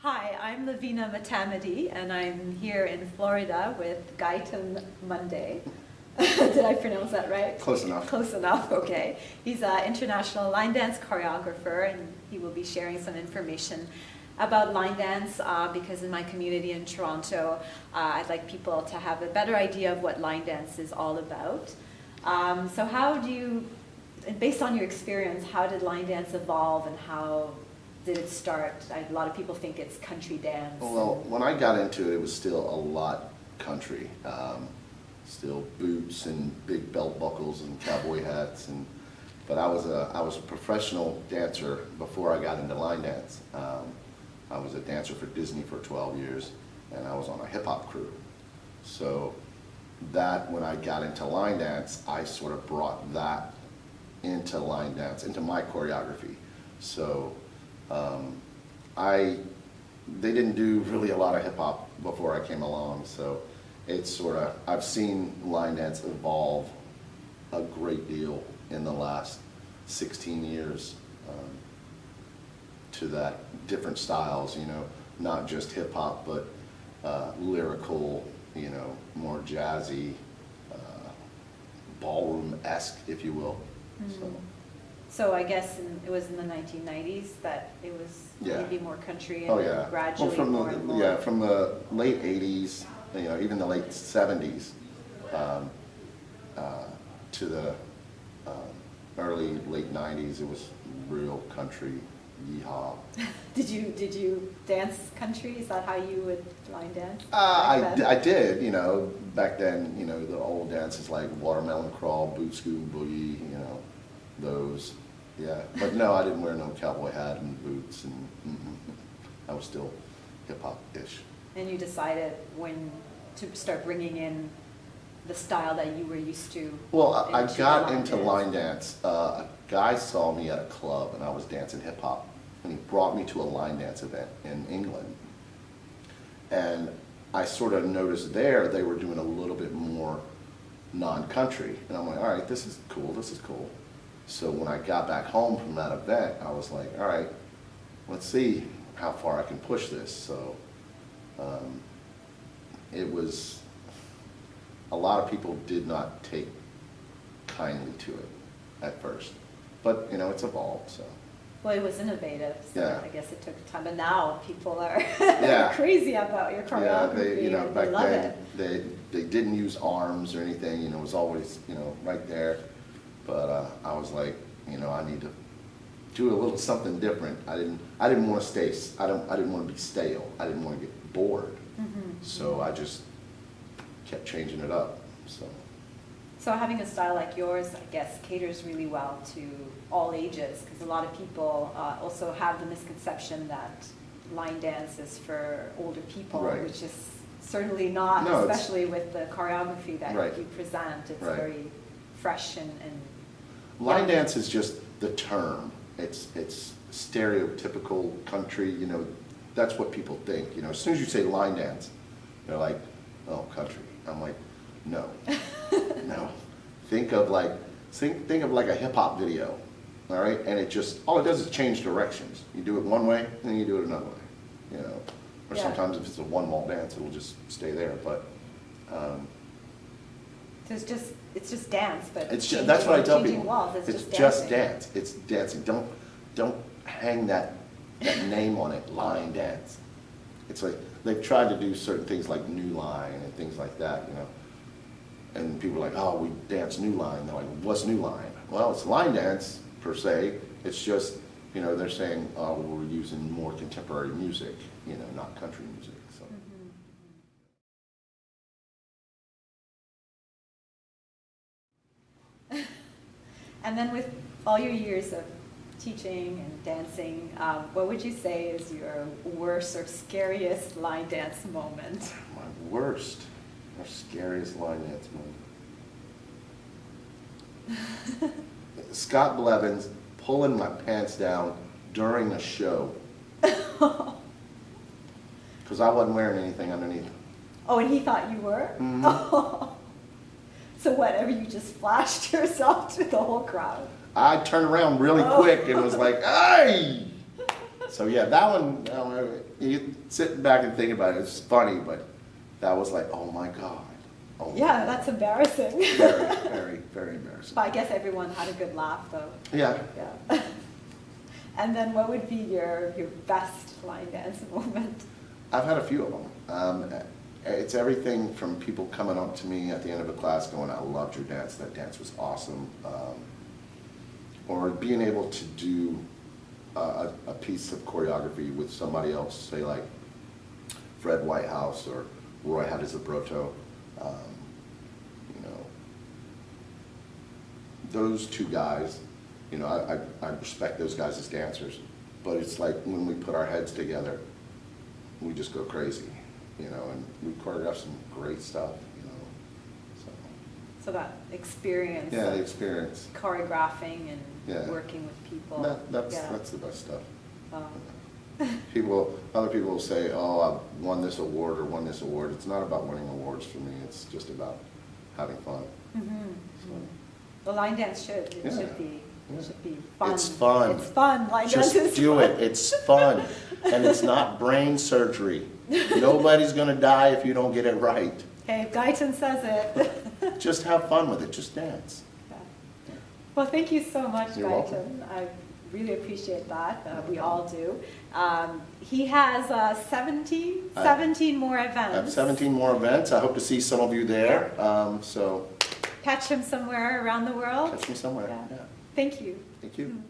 Hi, I'm Lavina Matamidi, and I'm here in Florida with GUYTON Mundy. Did I pronounce that right? Close enough. Close enough, okay. He's an international line dance choreographer, and he will be sharing some information about line dance because in my community in Toronto, I'd like people to have a better idea of what line dance is all about. So how do you, based on your experience, how did line dance evolve and how did it start? A lot of people think it's country dance. Well, when I got into it, it was still a lot country. Still boots and big belt buckles and cowboy hats. But I was a professional dancer before I got into line dance. I was a dancer for Disney for 12 years, and I was on a hip hop crew. So that, when I got into line dance, I sort of brought that into line dance, into my choreography. So they didn't do really a lot of hip hop before I came along, so it's sort of, I've seen line dance evolve a great deal in the last 16 years to that different styles, you know, not just hip hop, but lyrical, you know, more jazzy, ballroom-esque, if you will. Mm-hmm. So I guess it was in the 1990s that it was maybe more country and gradually more and more. Yeah, from the late 80s, you know, even the late 70s to the early, late 90s, it was real country, yeehaw. Did you dance country? Is that how you would line dance? I did, you know, back then, you know, the old dances like watermelon crawl, boot scoot, boogie, you know, those. Yeah, but no, I didn't wear no cowboy hat and boots, and I was still hip-hop-ish. And you decided when to start bringing in the style that you were used to? Well, I got into line dance. A guy saw me at a club, and I was dancing hip-hop, and he brought me to a line dance event in England. And I sort of noticed there they were doing a little bit more non-country, and I'm like, all right, this is cool, this is cool. So when I got back home from that event, I was like, all right, let's see how far I can push this. So it was, a lot of people did not take kindly to it at first. But, you know, it's evolved, so. Well, it was innovative, so yeah. I guess it took time. But now people are yeah. crazy about your choreography. Yeah, you know, back then, it. they didn't use arms or anything, you know, it was always, you know, right there. But I was like, you know, I need to do a little something different. I didn't want to stay. I didn't want to be stale. I didn't want to get bored. So I just kept changing it up. So having a style like yours, I guess, caters really well to all ages, because a lot of people also have the misconception that line dance is for older people, right. which is certainly not, no, especially with the choreography that right. you present. It's right. very fresh and line dance is just the term. It's stereotypical country, you know, that's what people think. You know, as soon as you say line dance, they're like, oh, country. I'm like, no, no. Think of like a hip hop video, all right? And all it does is change directions. You do it one way, and then you do it another way, you know. Or sometimes if it's a one-wall dance, it'll just stay there. But so it's just dance, but that's what I tell people. Walls, it's just dance. It's dancing. Don't hang that name on it, line dance. It's like they've tried to do certain things like new line and things like that, you know. And people are like, oh, we dance new line. They're like, what's new line? Well, it's line dance per se. It's just, you know, they're saying, oh, well, we're using more contemporary music, you know, not country music. So. And then with all your years of teaching and dancing, what would you say is your worst or scariest line dance moment? My worst or scariest line dance moment? Scott Blevins pulling my pants down during a show. Because I wasn't wearing anything underneath. Oh, and he thought you were? Mm-hmm. Oh. So whatever, you just flashed yourself to the whole crowd? I turned around really quick and was like, hey! So yeah, that one, you sitting back and thinking about it, it's funny, but that was like, oh my God. Oh my Yeah, God. that's embarrassing. Very, very, very embarrassing. But I guess everyone had a good laugh, though. Yeah. Yeah. And then what would be your best line dance moment? I've had a few of them. It's everything from people coming up to me at the end of a class going, I loved your dance, that dance was awesome. Or being able to do a piece of choreography with somebody else, say like Fred Whitehouse or Roy Hadizabroto. You know, those two guys, you know, I respect those guys as dancers, but it's like when we put our heads together, we just go crazy, you know, and we choreograph some great stuff, you know. So that experience. Yeah, the of experience. choreographing and Yeah. working with people. That's the best stuff. Um, Other people will say, oh, I've won this award or won this award. It's not about winning awards for me. It's just about having fun. So, the line dance should. It Yeah. should be. Yeah. It should be fun. It's fun. It's fun. Line dance just is do fun. it. It's fun. And it's not brain surgery. Nobody's going to die if you don't get it right. Hey, if Guyton says it. Just have fun with it. Just dance. Yeah. Well, thank you so much, You're Guyton. welcome. I really appreciate that. We all do. He has 17 more events. I have 17 more events. I hope to see some of you there. So Catch him somewhere around the world. catch me somewhere. Yeah. Yeah. Thank you. Thank you.